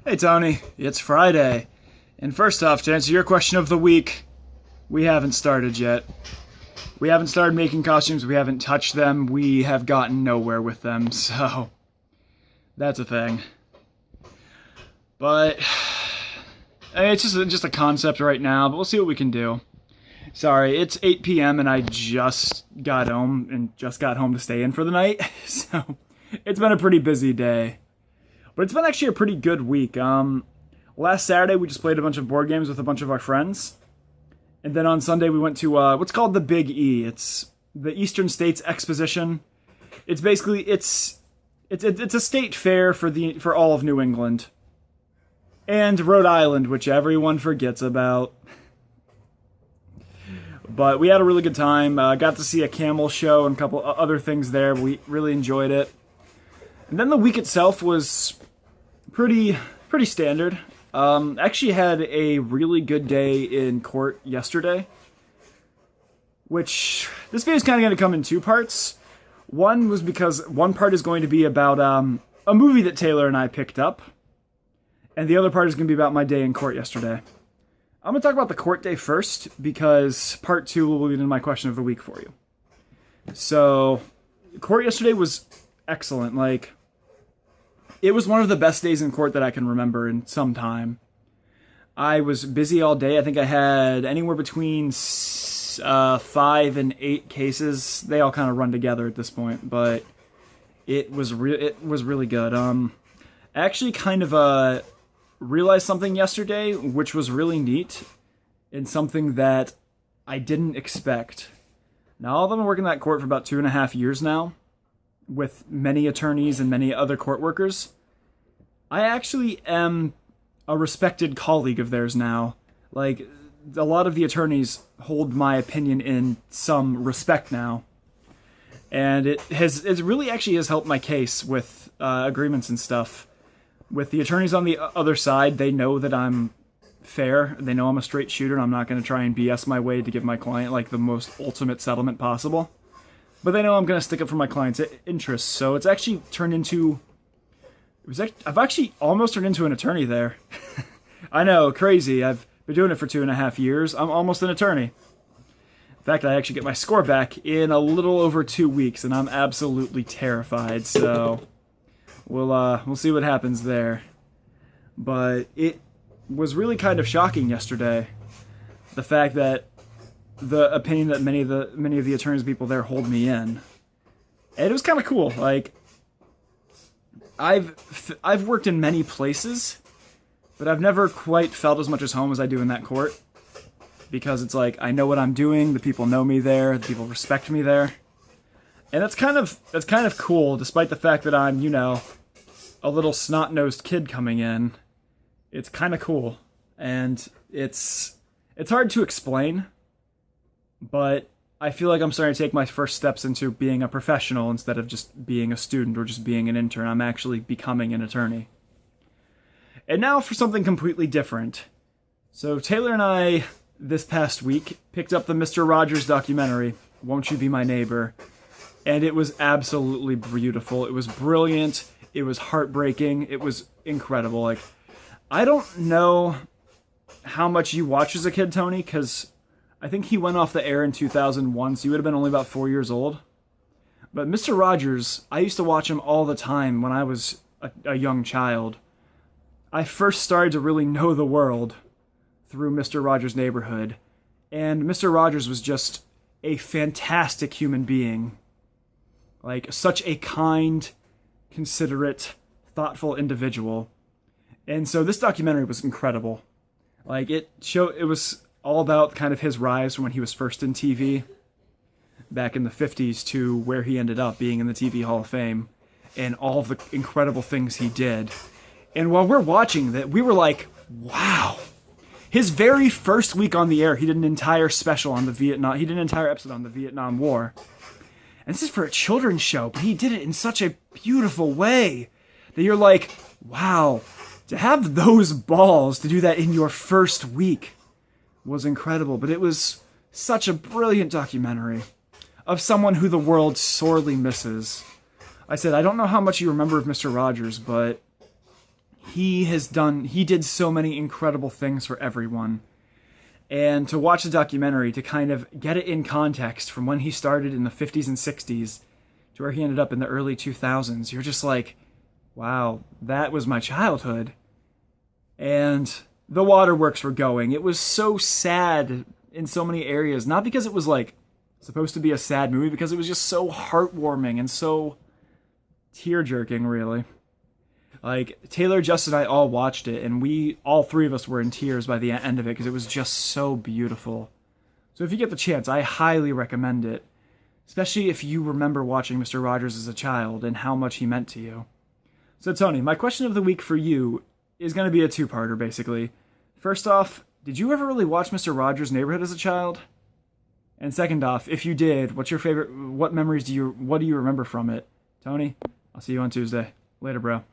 Hey Tony, it's Friday. And first off, to answer your question of the week, we haven't started yet. We haven't started making costumes, we haven't touched them, we have gotten nowhere with them, so that's a thing. But I mean, it's just a concept right now, but we'll see what we can do. Sorry, it's 8 p.m. and I just got home to stay in for the night, so it's been a pretty busy day. But it's been actually a pretty good week. Last Saturday we just played a bunch of board games with a bunch of our friends. And then on Sunday we went to what's called the Big E. It's the Eastern States Exposition. It's basically it's a state fair for all of New England. And Rhode Island, which everyone forgets about. But we had a really good time. Got to see a camel show and a couple other things there. We really enjoyed it. And then the week itself was pretty standard. Actually had a really good day in court yesterday. Which, this video is kind of going to come in two parts. One was because one part is going to be about a movie that Taylor and I picked up. And the other part is going to be about my day in court yesterday. I'm going to talk about the court day first, because part two will lead into my question of the week for you. So, court yesterday was excellent. It was one of the best days in court that I can remember in some time. I was busy all day. I think I had anywhere between 5 and 8 cases. They all kind of run together at this point, but it was really good. I actually kind of realized something yesterday, which was really neat, and something that I didn't expect. Now, although I've been working that court for about 2.5 years now, with many attorneys and many other court workers, I actually am a respected colleague of theirs now. A lot of the attorneys hold my opinion in some respect now. And it really actually has helped my case with agreements and stuff. With the attorneys on the other side, they know that I'm fair. They know I'm a straight shooter and I'm not going to try and BS my way to give my client the most ultimate settlement possible. But they know I'm going to stick up for my client's interests. So it's actually turned into... I've actually almost turned into an attorney there. I know, crazy. I've been doing it for 2.5 years. I'm almost an attorney. In fact, I actually get my score back in a little over 2 weeks, and I'm absolutely terrified. So we'll see what happens there. But it was really kind of shocking yesterday. The fact that the opinion that many of the attorneys people there hold me in. And it was kind of cool. I've worked in many places, but I've never quite felt as much as home as I do in that court. Because it's I know what I'm doing, the people know me there, the people respect me there. And that's kind of cool, despite the fact that I'm, a little snot-nosed kid coming in. It's kind of cool. And it's hard to explain. But I feel like I'm starting to take my first steps into being a professional instead of just being a student or just being an intern. I'm actually becoming an attorney. And now for something completely different. So Taylor and I, this past week, picked up the Mr. Rogers documentary, Won't You Be My Neighbor? And it was absolutely beautiful. It was brilliant. It was heartbreaking. It was incredible. I don't know how much you watched as a kid, Tony, because I think he went off the air in 2001, so you would have been only about 4 years old. But Mr. Rogers, I used to watch him all the time when I was a young child. I first started to really know the world through Mr. Rogers' Neighborhood. And Mr. Rogers was just a fantastic human being. Such a kind, considerate, thoughtful individual. And so this documentary was incredible. It was all about kind of his rise from when he was first in TV back in the 50s to where he ended up being in the TV Hall of Fame and all of the incredible things he did. And while we're watching that, we were like, wow. His very first week on the air, he did an entire special on he did an entire episode on the Vietnam War. And this is for a children's show, but he did it in such a beautiful way that you're like, wow, to have those balls to do that in your first week was incredible. But it was such a brilliant documentary of someone who the world sorely misses. I said, I don't know how much you remember of Mr. Rogers, but he did so many incredible things for everyone. And to watch the documentary, to kind of get it in context from when he started in the 50s and 60s to where he ended up in the early 2000s, you're just like, wow, that was my childhood. And the waterworks were going. It was so sad in so many areas, not because it was like supposed to be a sad movie, because it was just so heartwarming and so tear-jerking, really. Like, Taylor, Justin, and I all watched it, and all three of us were in tears by the end of it, because it was just so beautiful. So if you get the chance, I highly recommend it, especially if you remember watching Mr. Rogers as a child and how much he meant to you. So Tony, my question of the week for you is going to be a two-parter, basically. First off, did you ever really watch Mr. Rogers' Neighborhood as a child? And second off, if you did, what do you remember from it? Tony, I'll see you on Tuesday. Later, bro.